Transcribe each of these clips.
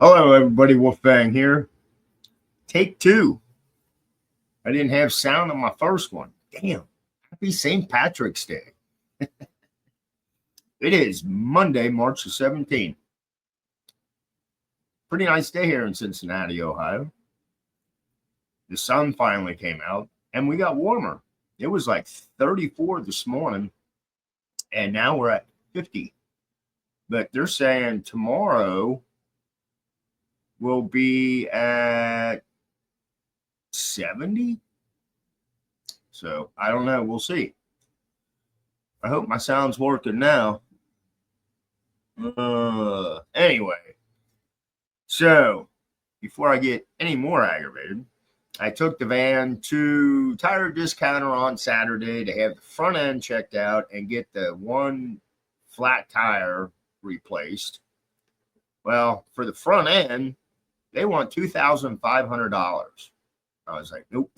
Hello, everybody. Wolfgang here. Take two. I didn't have sound on my first one. Damn. Happy St. Patrick's Day. It is Monday, March the 17th. Pretty nice day here in Cincinnati, Ohio. The sun finally came out and we got warmer. It was like 34 this morning, and now we're at 50. But they're saying tomorrow will be at 70. So I don't know. We'll see. I hope my sound's working now. Anyway, so before I get any more aggravated, I took the van to Tire Discounter on Saturday to have the front end checked out and get the one flat tire replaced. Well, for the front end, they want $2,500. I was like, nope.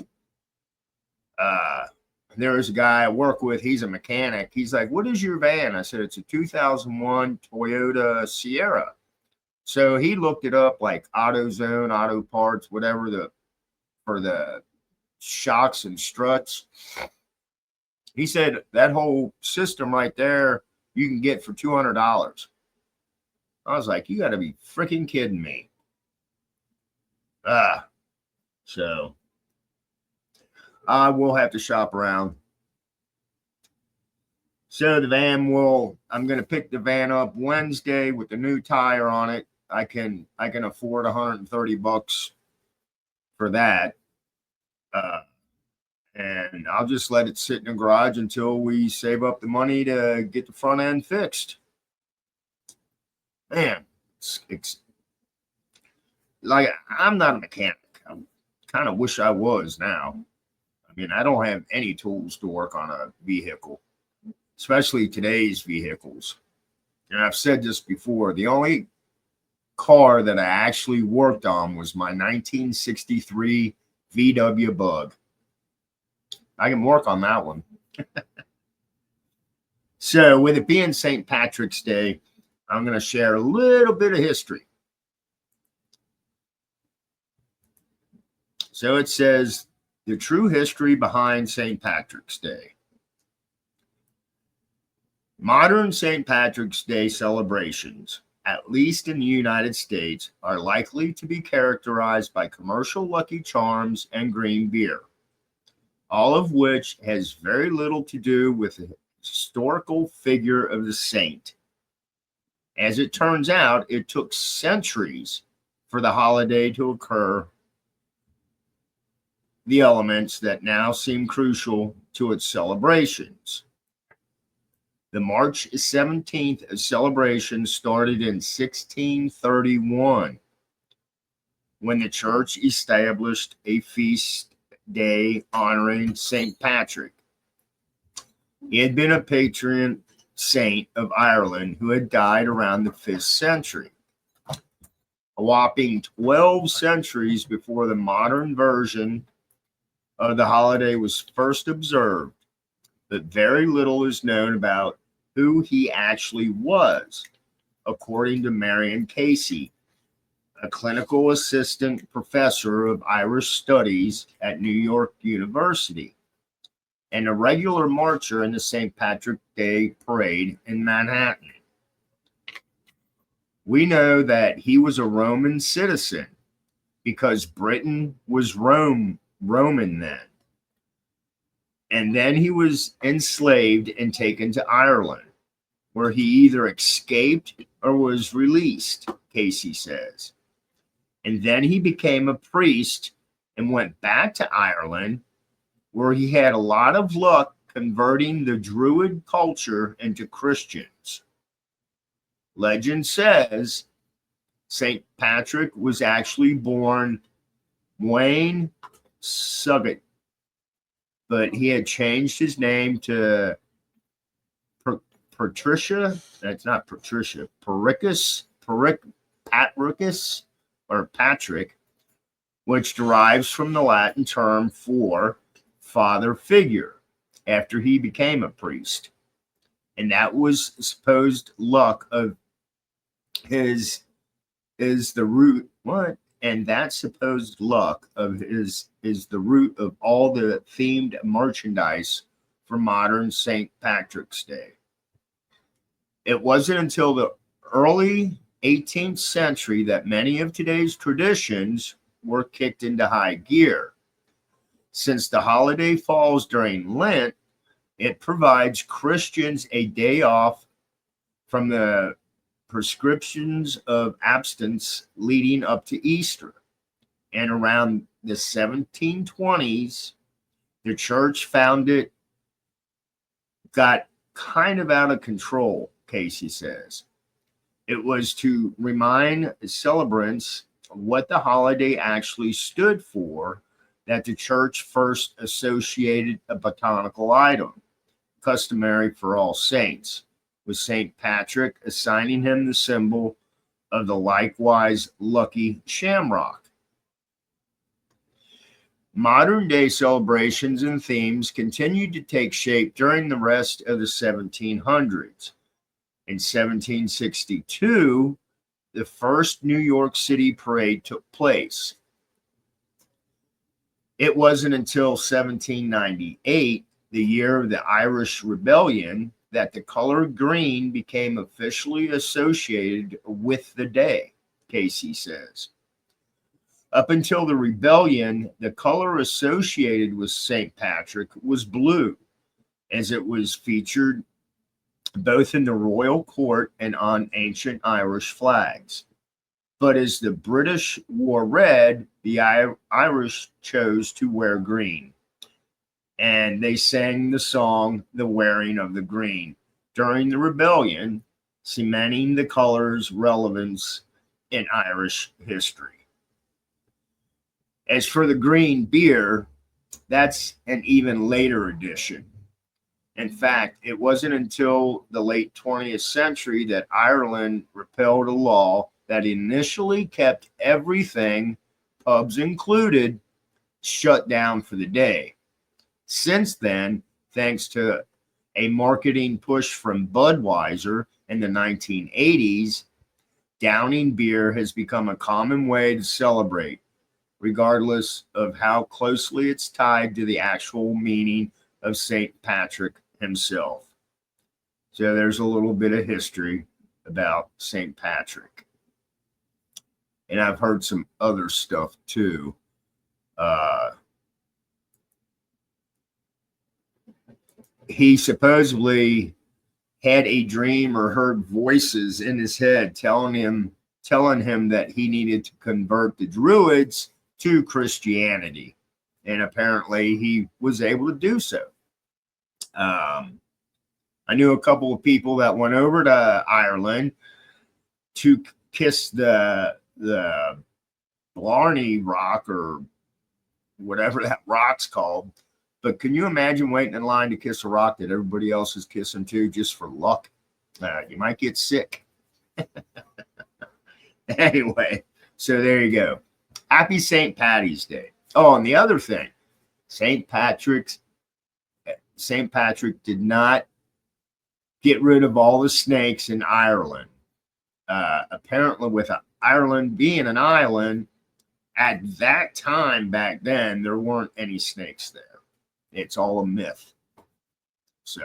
There was a guy I work with. He's a mechanic. He's like, what is your van? I said, it's a 2001 Toyota Sierra. So he looked it up, like AutoZone, Auto Parts, whatever, for the shocks and struts. He said that whole system right there you can get for $200. I was like, you got to be freaking kidding me. So I will have to shop around. So I'm going to pick the van up Wednesday with the new tire on it. I can afford $130 for that. And I'll just let it sit in the garage until we save up the money to get the front end fixed. Man, it's like, I'm not a mechanic. I kind of wish I was now. I mean, I don't have any tools to work on a vehicle, especially today's vehicles. And I've said this before, the only car that I actually worked on was my 1963 VW Bug. I can work on that one. So with it being St. Patrick's Day, I'm going to share a little bit of history. So it says, the true history behind St. Patrick's Day. Modern St. Patrick's Day celebrations, at least in the United States, are likely to be characterized by commercial Lucky Charms and green beer, all of which has very little to do with the historical figure of the saint. As it turns out, it took centuries for the holiday to occur. The elements that now seem crucial to its celebrations. The March 17th celebration started in 1631, when the church established a feast day honoring St. Patrick. He had been a patron saint of Ireland who had died around the 5th century. A whopping 12 centuries before the modern version of the holiday was first observed, but very little is known about who he actually was, according to Marion Casey, a clinical assistant professor of Irish studies at New York University, and a regular marcher in the St. Patrick's Day parade in Manhattan. We know that he was a Roman citizen because Britain was Roman then. And then he was enslaved and taken to Ireland, where he either escaped or was released, Casey says. And then he became a priest and went back to Ireland, where he had a lot of luck converting the Druid culture into Christians. Legend says St. Patrick was actually born Wayne Suggett, but he had changed his name to Patricia. That's not Patricia. Patricus, or Patrick, which derives from the Latin term for father figure, after he became a priest. And that was supposed luck of his is the root. What? And that supposed luck of is the root of all the themed merchandise for modern St. Patrick's Day. It wasn't until the early 18th century that many of today's traditions were kicked into high gear. Since the holiday falls during Lent, it provides Christians a day off from the prescriptions of abstinence leading up to Easter. And around the 1720s, the church found it got kind of out of control, Casey says. It was to remind celebrants what the holiday actually stood for that the church first associated a botanical item, customary for all saints, with St. Patrick assigning him the symbol of the likewise lucky shamrock. Modern day celebrations and themes continued to take shape during the rest of the 1700s. In 1762, the first New York City parade took place. It wasn't until 1798, the year of the Irish Rebellion, that the color green became officially associated with the day, Casey says. Up until the rebellion, the color associated with St. Patrick was blue, as it was featured both in the royal court and on ancient Irish flags. But as the British wore red, the Irish chose to wear green. And they sang the song, The Wearing of the Green, during the rebellion, cementing the color's relevance in Irish history. As for the green beer, that's an even later addition. In fact, it wasn't until the late 20th century that Ireland repealed a law that initially kept everything, pubs included, shut down for the day. Since then, thanks to a marketing push from Budweiser in the 1980s, downing beer has become a common way to celebrate, regardless of how closely it's tied to the actual meaning of St. Patrick himself. So there's a little bit of history about St. Patrick. And I've heard some other stuff too. He supposedly had a dream or heard voices in his head telling him that he needed to convert the Druids to Christianity. And apparently he was able to do so. I knew a couple of people that went over to Ireland to kiss the Blarney Rock or whatever that rock's called. But can you imagine waiting in line to kiss a rock that everybody else is kissing too, just for luck? You might get sick. Anyway, so there you go. Happy St. Patty's Day. Oh, and the other thing, St. Patrick did not get rid of all the snakes in Ireland. Apparently, with Ireland being an island, at that time back then, there weren't any snakes there. It's all a myth. So,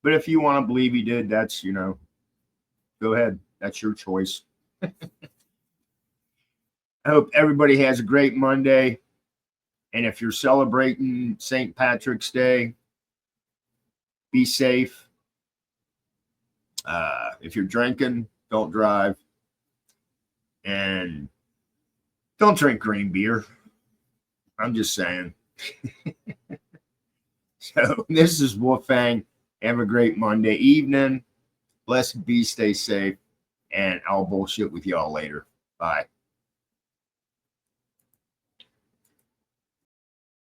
but if you want to believe he did, that's, go ahead. That's your choice. I hope everybody has a great Monday. And if you're celebrating St. Patrick's Day, be safe. If you're drinking, don't drive. And don't drink green beer. I'm just saying. So this is Wolfang. Have a great Monday evening. Blessed be, stay safe. And I'll bullshit with y'all later. Bye.